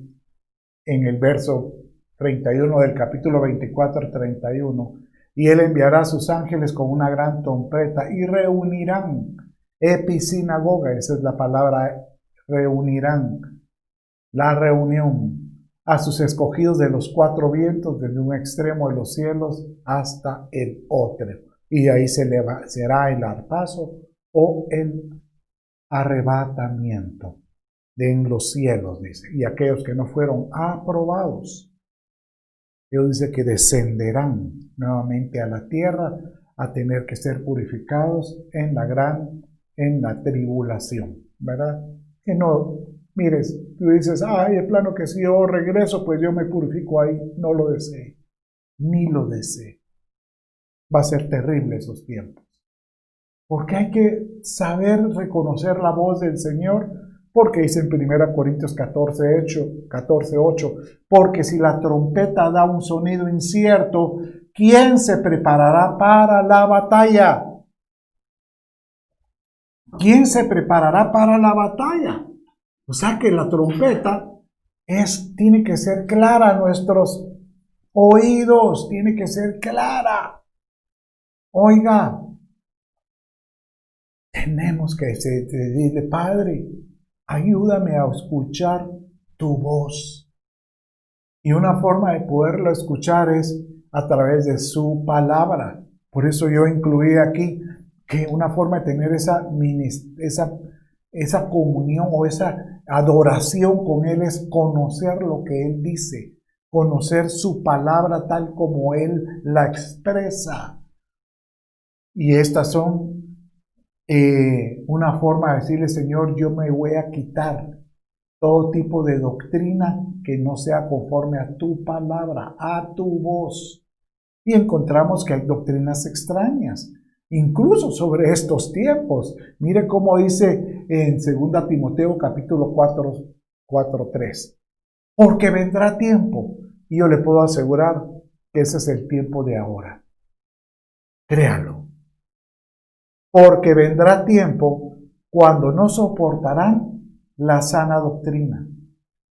en el verso 31 del capítulo 24 31, y Él enviará a sus ángeles con una gran trompeta y reunirán, episinagoga, esa es la palabra, reunirán, la reunión, a sus escogidos de los cuatro vientos, desde un extremo de los cielos hasta el otro. Y ahí será el arpazo o el arrebatamiento en los cielos, dice. Y aquellos que no fueron aprobados, Dios dice que descenderán nuevamente a la tierra a tener que ser purificados en la tribulación, ¿verdad? Que no, mires, tú dices, ay, el plano que si yo regreso, pues yo me purifico ahí. No lo desee, ni lo desee. Va a ser terrible esos tiempos. Porque hay que saber reconocer la voz del Señor, porque dice en 1 Corintios 14:8, porque si la trompeta da un sonido incierto, ¿quién se preparará para la batalla? ¿Quién se preparará para la batalla? O sea que la trompeta tiene que ser clara a nuestros oídos, tiene que ser clara. Oiga, tenemos que decirle, Padre, ayúdame a escuchar tu voz. Y una forma de poderlo escuchar es a través de su palabra. Por eso yo incluí aquí que una forma de tener esa esa comunión o esa adoración con Él es conocer lo que Él dice, conocer su palabra tal como Él la expresa. Y estas son una forma de decirle, Señor, yo me voy a quitar todo tipo de doctrina que no sea conforme a tu palabra, a tu voz. Y encontramos que hay doctrinas extrañas, incluso sobre estos tiempos. Mire cómo dice en 2 Timoteo capítulo 4:3. Porque vendrá tiempo, y yo le puedo asegurar que ese es el tiempo de ahora. Créalo. Porque vendrá tiempo cuando no soportarán la sana doctrina,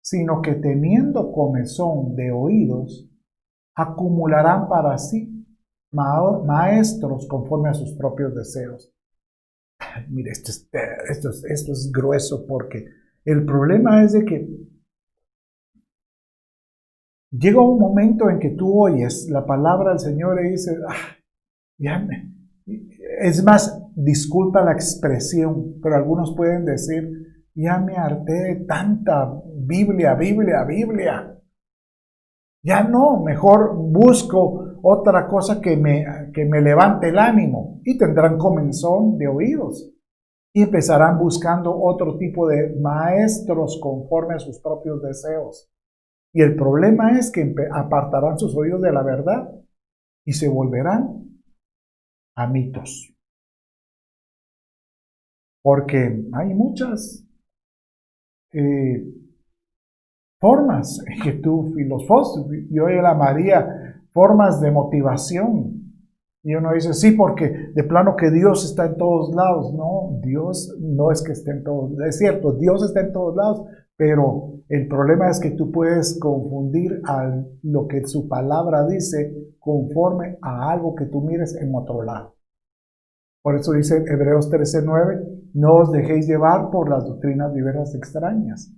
sino que teniendo comezón de oídos, acumularán para sí maestros conforme a sus propios deseos. Ay, mire, esto es grueso, porque el problema es de que llega un momento en que tú oyes la palabra del Señor y dices, es más, disculpa la expresión, pero algunos pueden decir, ya me harté de tanta Biblia, Biblia, Biblia. Ya no, mejor busco otra cosa que me levante el ánimo. Y tendrán comezón de oídos. Y empezarán buscando otro tipo de maestros conforme a sus propios deseos. Y el problema es que apartarán sus oídos de la verdad y se volverán a mitos. Porque hay muchas formas que tú filosofas, yo la llamaría formas de motivación. Y uno dice, sí, porque de plano que Dios está en todos lados. No, Dios no es que esté en todos lados. Es cierto, Dios está en todos lados, pero el problema es que tú puedes confundir a lo que su palabra dice conforme a algo que tú mires en otro lado. Por eso dice Hebreos 13:9, no os dejéis llevar por las doctrinas diversas extrañas.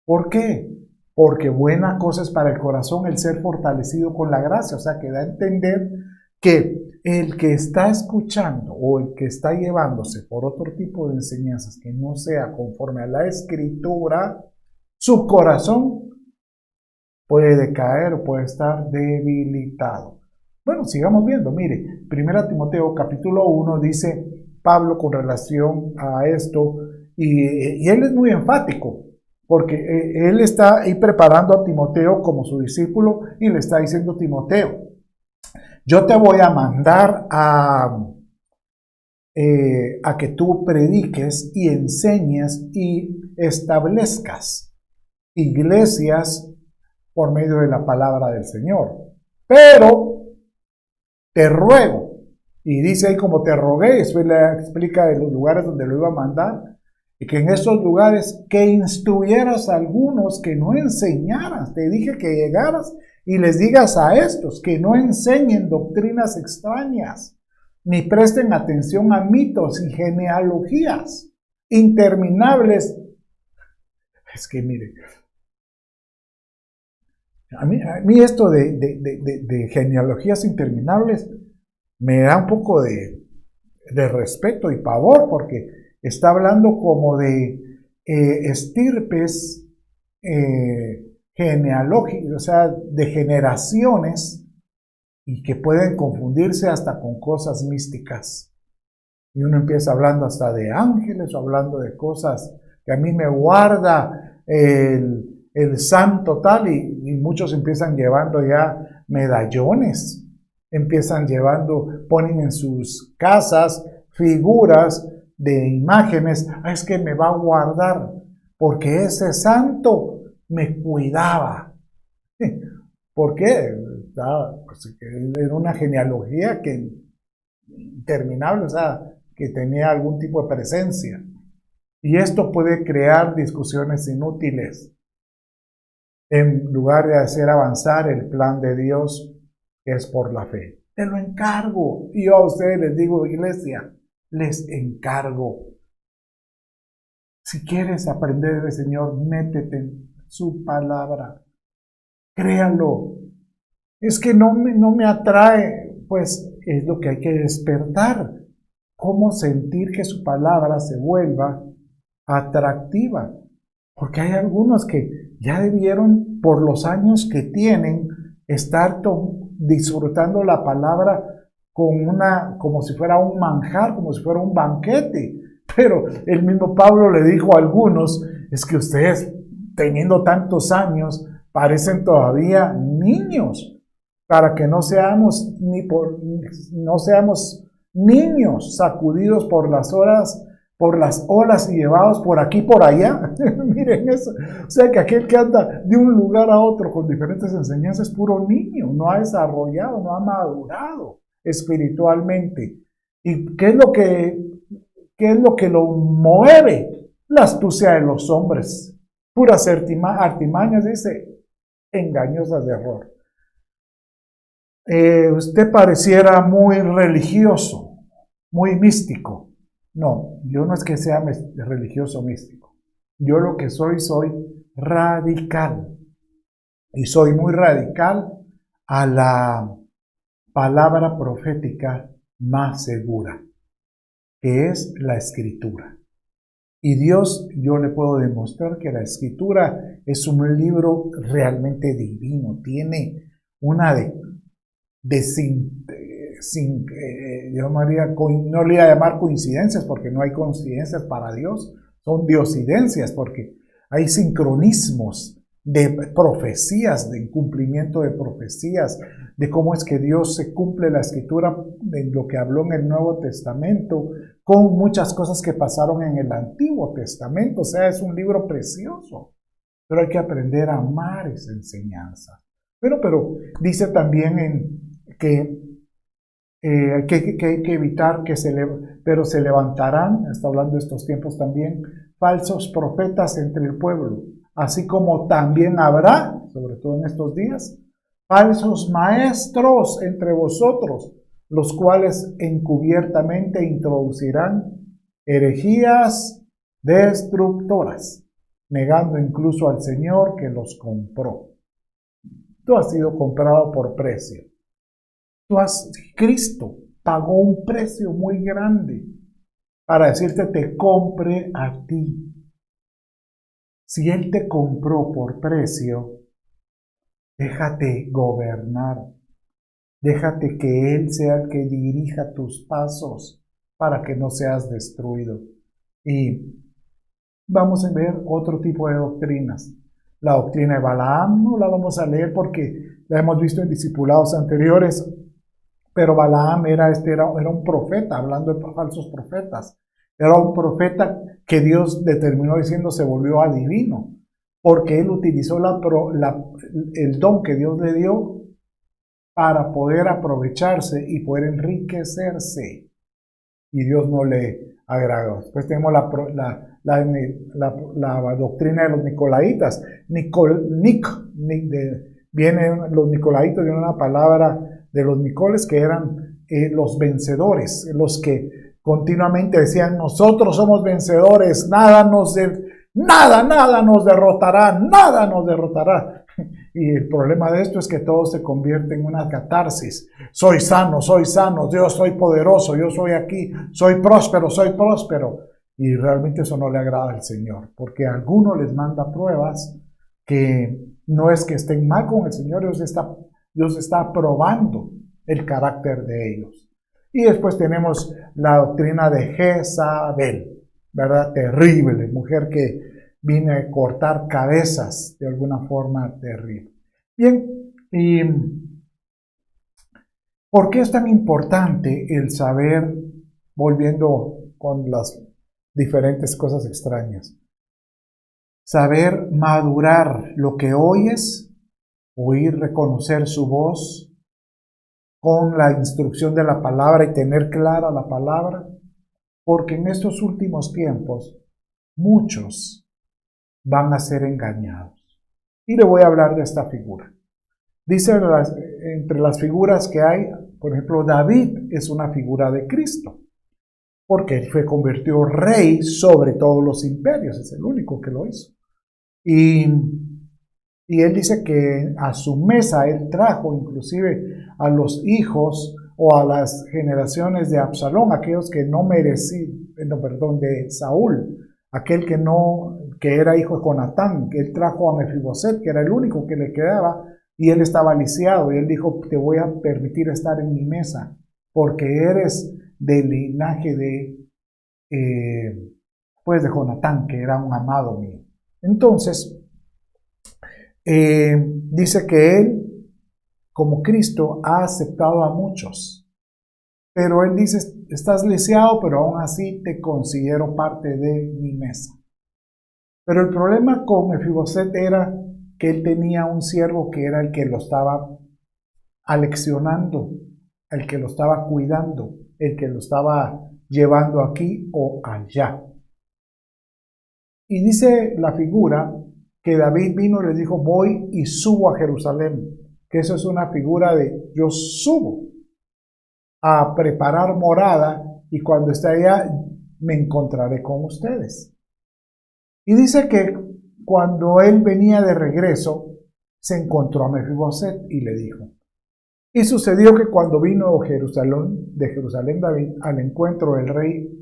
¿Por qué? Porque buena cosa es para el corazón el ser fortalecido con la gracia. O sea, que da a entender que el que está escuchando o el que está llevándose por otro tipo de enseñanzas que no sea conforme a la Escritura, su corazón puede decaer o puede estar debilitado. Bueno, sigamos viendo. Mire, 1 Timoteo capítulo 1 dice Pablo con relación a esto, y él es muy enfático, porque él está ahí preparando a Timoteo como su discípulo y le está diciendo, Timoteo, yo te voy a mandar a que tú prediques y enseñes y establezcas iglesias por medio de la palabra del Señor. Pero te ruego, y dice ahí como te rogué, después le explica de los lugares donde lo iba a mandar, y que en esos lugares que instruyeras a algunos, que no enseñaras. Te dije que llegaras y les digas a estos que no enseñen doctrinas extrañas, ni presten atención a mitos y genealogías interminables. Es que mire, a mí esto de genealogías interminables me da un poco de respeto y pavor, porque está hablando como de estirpes genealógicas, o sea, de generaciones, y que pueden confundirse hasta con cosas místicas. Y uno empieza hablando hasta de ángeles, o hablando de cosas que a mí me guarda el santo tal, y muchos empiezan llevando ya medallones, empiezan llevando, ponen en sus casas figuras de imágenes. Es que me va a guardar porque ese santo me cuidaba. ¿Por qué? Pues, era una genealogía que interminable, o sea, que tenía algún tipo de presencia. Y esto puede crear discusiones inútiles en lugar de hacer avanzar el plan de Dios, que es por la fe. Te lo encargo. Y yo a ustedes les digo, iglesia, les encargo. Si quieres aprender del Señor, métete en su palabra. Créalo. Es que no me atrae. Pues es lo que hay que despertar. Cómo sentir que su palabra se vuelva atractiva, porque hay algunos que ya debieron, por los años que tienen, estar disfrutando la palabra como si fuera un manjar, como si fuera un banquete. Pero el mismo Pablo le dijo a algunos, es que ustedes, teniendo tantos años, parecen todavía niños, para que no seamos niños sacudidos por las olas y llevados por aquí y por allá. Miren eso. O sea que aquel que anda de un lugar a otro con diferentes enseñanzas es puro niño, no ha desarrollado, no ha madurado espiritualmente. ¿Y qué es lo que lo mueve? La astucia de los hombres, puras artimañas, dice, engañosas de error. Usted pareciera muy religioso, muy místico. No, yo no es que sea religioso místico. Yo lo que soy radical. Y soy muy radical a la palabra profética más segura, que es la Escritura. Y Dios, yo le puedo demostrar que la Escritura es un libro realmente divino. Tiene una yo no le iba a llamar coincidencias, porque no hay coincidencias para Dios, son diosidencias, porque hay sincronismos de profecías, de cumplimiento de profecías, de cómo es que Dios se cumple la Escritura en lo que habló en el Nuevo Testamento, con muchas cosas que pasaron en el Antiguo Testamento. O sea, es un libro precioso, pero hay que aprender a amar esa enseñanza. Pero dice también que hay que evitar pero se levantarán, está hablando de estos tiempos también, falsos profetas entre el pueblo, así como también habrá, sobre todo en estos días, falsos maestros entre vosotros, los cuales encubiertamente introducirán herejías destructoras, negando incluso al Señor que los compró. Tú has sido comprado por precio. Cristo pagó un precio muy grande para decirte, te compre a ti. Si Él te compró por precio, déjate gobernar. Déjate que Él sea el que dirija tus pasos para que no seas destruido. Y vamos a ver otro tipo de doctrinas. La doctrina de Balaam no la vamos a leer porque la hemos visto en discipulados anteriores. Pero Balaam era un profeta, hablando de falsos profetas. Era un profeta que Dios determinó diciendo se volvió adivino, porque él utilizó el don que Dios le dio para poder aprovecharse y poder enriquecerse. Y Dios no le agradó. Después tenemos la doctrina de los nicolaitas. Vienen los nicolaitas de una palabra de los Nicoles, que eran los vencedores, los que continuamente decían, nosotros somos vencedores, nada nos derrotará. Y el problema de esto es que todo se convierte en una catarsis. Soy sano, yo soy poderoso, yo soy aquí, soy próspero. Y realmente eso no le agrada al Señor, porque a algunos les manda pruebas que no es que estén mal con el Señor, Dios está probando el carácter de ellos. Y después tenemos la doctrina de Jezabel, ¿verdad? Terrible, mujer que viene a cortar cabezas de alguna forma terrible. Bien, ¿y por qué es tan importante el saber, volviendo con las diferentes cosas extrañas, saber madurar lo que oyes, oír, reconocer su voz con la instrucción de la palabra y tener clara la palabra? Porque en estos últimos tiempos muchos van a ser engañados. Y le voy a hablar de esta figura. Dice, entre las figuras que hay, por ejemplo, David es una figura de Cristo, porque él fue convertido rey sobre todos los imperios, es el único que lo hizo. Y él dice que a su mesa él trajo inclusive a los hijos o a las generaciones de Absalón, aquellos que no merecían, de Saúl, aquel que no, que era hijo de Jonatán, que él trajo a Mefiboset, que era el único que le quedaba, y él estaba lisiado, y él dijo, te voy a permitir estar en mi mesa, porque eres del linaje pues de Jonatán, que era un amado mío. Entonces, dice que él, como Cristo, ha aceptado a muchos, pero él dice, estás lisiado, pero aún así te considero parte de mi mesa. Pero el problema con Mefiboset era que él tenía un siervo que era el que lo estaba aleccionando, el que lo estaba cuidando, el que lo estaba llevando aquí o allá. Y dice la figura que David vino y le dijo, voy y subo a Jerusalén, que eso es una figura de yo subo a preparar morada y cuando esté allá me encontraré con ustedes. Y dice que cuando él venía de regreso, se encontró a Mefiboset y le dijo. Y sucedió que cuando vino de Jerusalén David al encuentro del rey,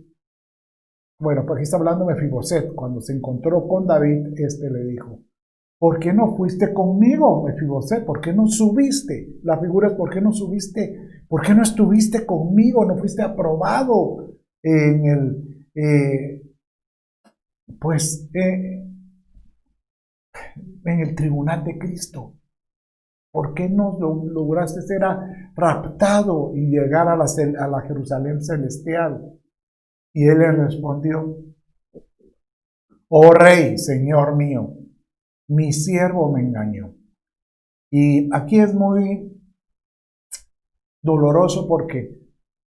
bueno, pues aquí está hablando Mefiboset, cuando se encontró con David, le dijo, ¿por qué no fuiste conmigo, Mefiboset? ¿Por qué no subiste? La figura es, ¿por qué no subiste? ¿Por qué no estuviste conmigo? ¿No fuiste aprobado en en el tribunal de Cristo? ¿Por qué no lograste ser raptado y llegar a la Jerusalén celestial? Y él le respondió, oh rey, señor mío, mi siervo me engañó. Y aquí es muy doloroso porque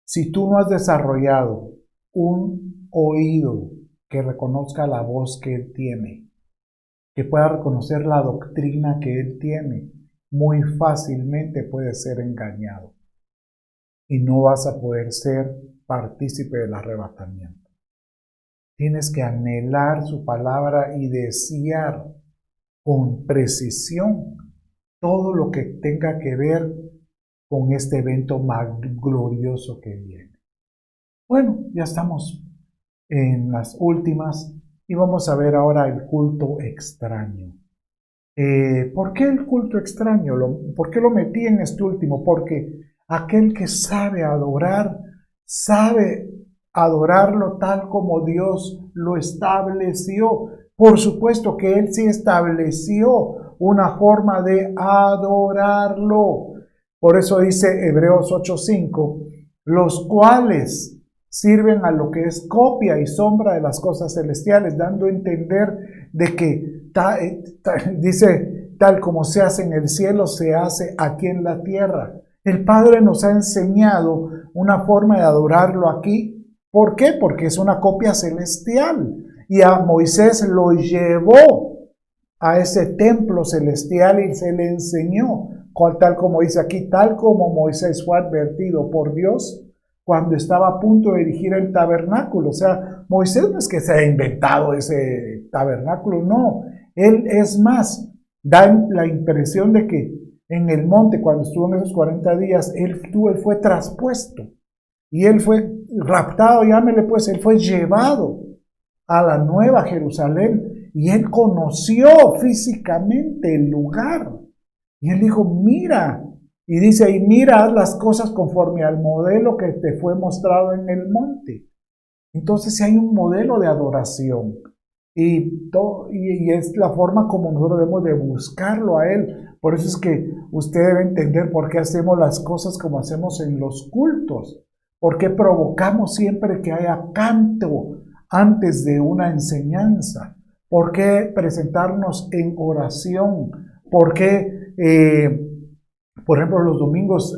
si tú no has desarrollado un oído que reconozca la voz que él tiene, que pueda reconocer la doctrina que él tiene, muy fácilmente puedes ser engañado y no vas a poder ser partícipe del arrebatamiento. Tienes que anhelar su palabra y desear con precisión todo lo que tenga que ver con este evento más glorioso que viene. Bueno, ya estamos en las últimas y vamos a ver ahora el culto extraño. ¿Por qué el culto extraño? ¿Por qué lo metí en este último? Porque aquel que sabe adorarlo tal como Dios lo estableció. Por supuesto que Él sí estableció una forma de adorarlo. Por eso dice Hebreos 8:5, los cuales sirven a lo que es copia y sombra de las cosas celestiales, dando a entender de que dice, tal como se hace en el cielo, se hace aquí en la tierra. El Padre nos ha enseñado una forma de adorarlo aquí. ¿Por qué? Porque es una copia celestial. Y a Moisés lo llevó a ese templo celestial y se le enseñó, tal como dice aquí, tal como Moisés fue advertido por Dios cuando estaba a punto de erigir el tabernáculo. O sea, Moisés no es que se haya inventado ese tabernáculo, no. Él, es más, da la impresión de que en el monte, cuando estuvo en esos 40 días, él fue traspuesto. Y él fue raptado, llámele pues, él fue llevado a la Nueva Jerusalén. Y él conoció físicamente el lugar. Y él dijo, mira, y dice, y mira, haz las cosas conforme al modelo que te fue mostrado en el monte. Entonces, si hay un modelo de adoración, y es la forma como nosotros debemos de buscarlo a Él. Por eso es que usted debe entender por qué hacemos las cosas como hacemos en los cultos. ¿Por qué provocamos siempre que haya canto antes de una enseñanza? ¿Por qué presentarnos en oración? ¿Por qué, por ejemplo, los domingos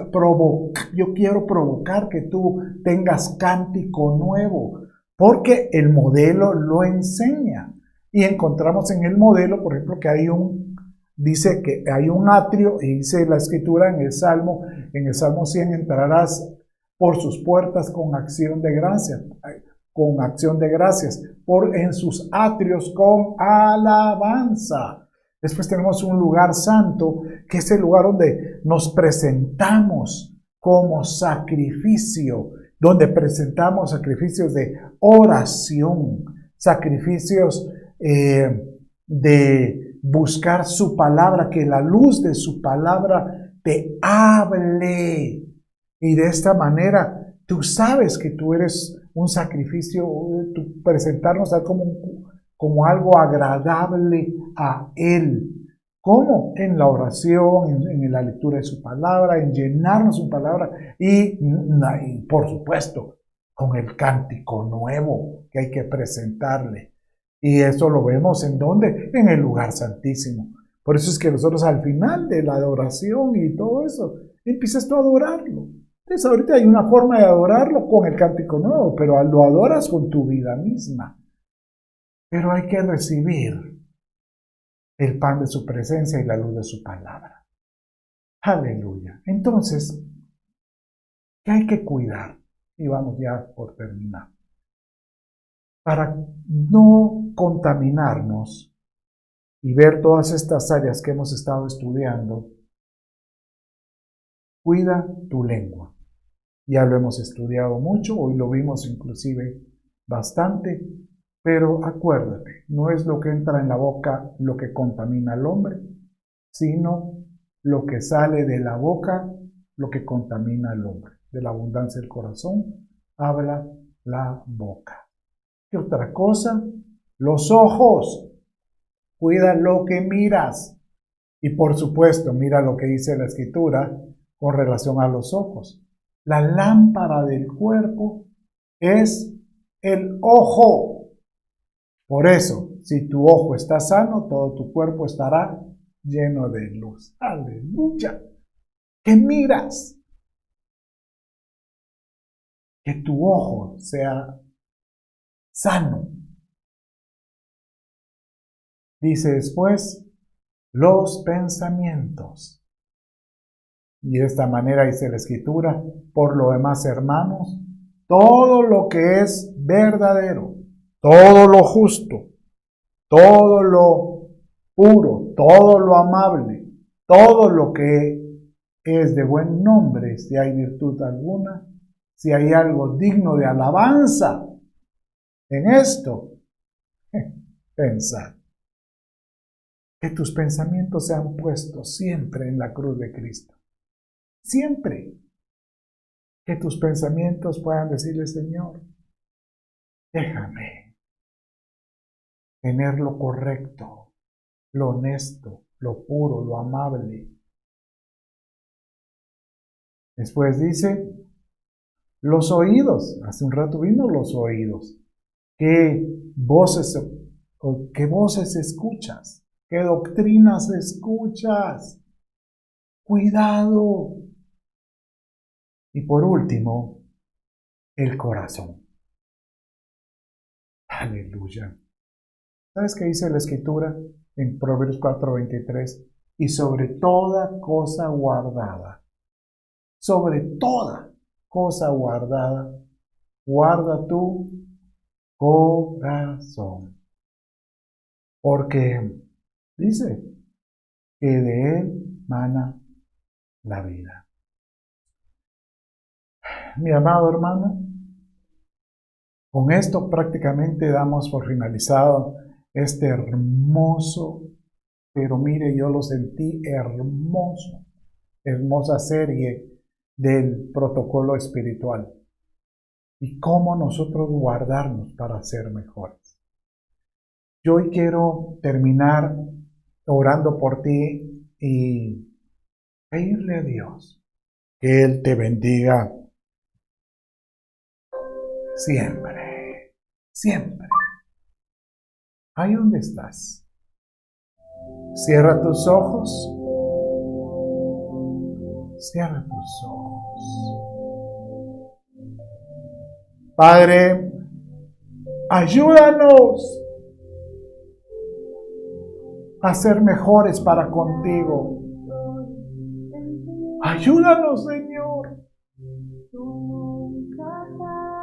yo quiero provocar que tú tengas cántico nuevo? Porque el modelo lo enseña. Y encontramos en el modelo, por ejemplo, que dice que hay un atrio, y dice la escritura en el Salmo 100, entrarás por sus puertas con acción de gracias, en sus atrios con alabanza. Después tenemos un lugar santo, que es el lugar donde nos presentamos como sacrificio, donde presentamos sacrificios de oración, sacrificios de buscar su palabra, que la luz de su palabra te hable. Y de esta manera tú sabes que tú eres un sacrificio, tú presentarnos como algo agradable a Él. ¿Cómo? En la oración, en la lectura de su palabra, en llenarnos su palabra y por supuesto, con el cántico nuevo que hay que presentarle. Y eso lo vemos ¿en dónde? En el lugar santísimo. Por eso es que nosotros al final de la adoración y todo eso, empiezas tú a adorarlo. Entonces ahorita hay una forma de adorarlo con el cántico nuevo, pero lo adoras con tu vida misma. Pero hay que recibir el pan de su presencia y la luz de su palabra. Aleluya. Entonces, ¿qué hay que cuidar? Y vamos ya por terminar. Para no contaminarnos y ver todas estas áreas que hemos estado estudiando, cuida tu lengua. Ya lo hemos estudiado mucho, hoy lo vimos inclusive bastante, pero acuérdate, no es lo que entra en la boca lo que contamina al hombre, sino lo que sale de la boca lo que contamina al hombre. De la abundancia del corazón habla la boca. ¿Qué otra cosa? Los ojos. Cuida lo que miras. Y por supuesto, mira lo que dice la Escritura con relación a los ojos. La lámpara del cuerpo es el ojo. Por eso, si tu ojo está sano, todo tu cuerpo estará lleno de luz. ¡Aleluya! ¿Qué miras? Que tu ojo sea sano. Dice después, los pensamientos. Y de esta manera dice la Escritura, por lo demás, hermanos, todo lo que es verdadero, todo lo justo, todo lo puro, todo lo amable, todo lo que es de buen nombre, si hay virtud alguna, si hay algo digno de alabanza en esto, pensad. Que tus pensamientos sean puestos siempre en la cruz de Cristo. Siempre. Que tus pensamientos puedan decirle, Señor, déjame tener lo correcto, lo honesto, lo puro, lo amable. Después dice, los oídos. Hace un rato vino los oídos. ¿Qué voces escuchas? ¿Qué doctrinas escuchas? Cuidado. Y por último, el corazón. Aleluya. ¿Sabes qué dice la Escritura en Proverbios 4:23? Y sobre toda cosa guardada, sobre toda cosa guardada, guarda tu corazón. Porque dice que de él mana la vida. Mi amado hermano, con esto prácticamente damos por finalizado este hermoso, pero mire, yo lo sentí hermosa serie del protocolo espiritual y cómo nosotros guardarnos para ser mejores. Yo hoy quiero terminar orando por ti y pedirle a Dios que Él te bendiga siempre, siempre. Ahí donde estás. Cierra tus ojos. Cierra tus ojos. Padre, ayúdanos a ser mejores para contigo. Ayúdanos, Señor,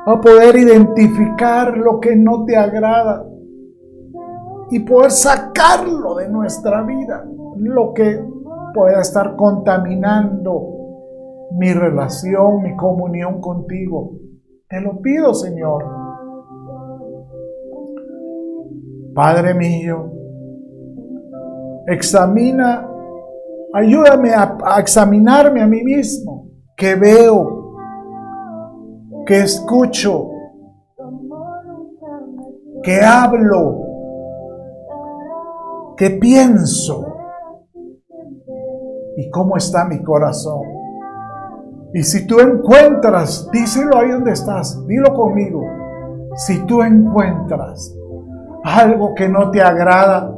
a poder identificar lo que no te agrada y poder sacarlo de nuestra vida, lo que pueda estar contaminando mi relación, mi comunión contigo. Te lo pido, Señor. Padre mío, ayúdame a examinarme a mí mismo, que veo, que escucho, que hablo, que pienso y cómo está mi corazón. Y si tú encuentras, díselo ahí donde estás, dilo conmigo, si tú encuentras algo que no te agrada,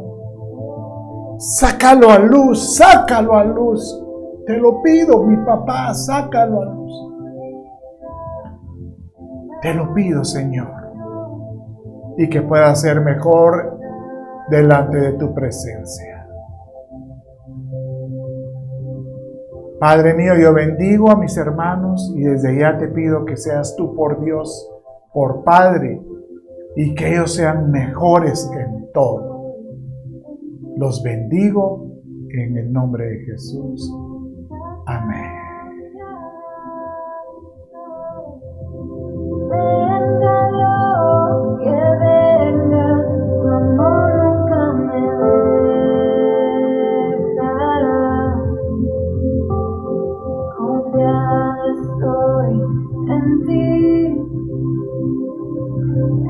sácalo a luz, sácalo a luz. Te lo pido, mi papá, sácalo a luz. Te lo pido, Señor, y que pueda ser mejor delante de tu presencia. Padre mío, yo bendigo a mis hermanos y desde ya te pido que seas tú por Dios, por Padre, y que ellos sean mejores en todo. Los bendigo en el nombre de Jesús. Amén. Venga lo que venga, tu amor nunca me dejará. Confiada estoy en ti.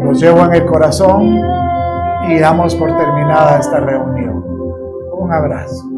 Los llevo en el corazón y damos por terminada esta reunión. Un abrazo.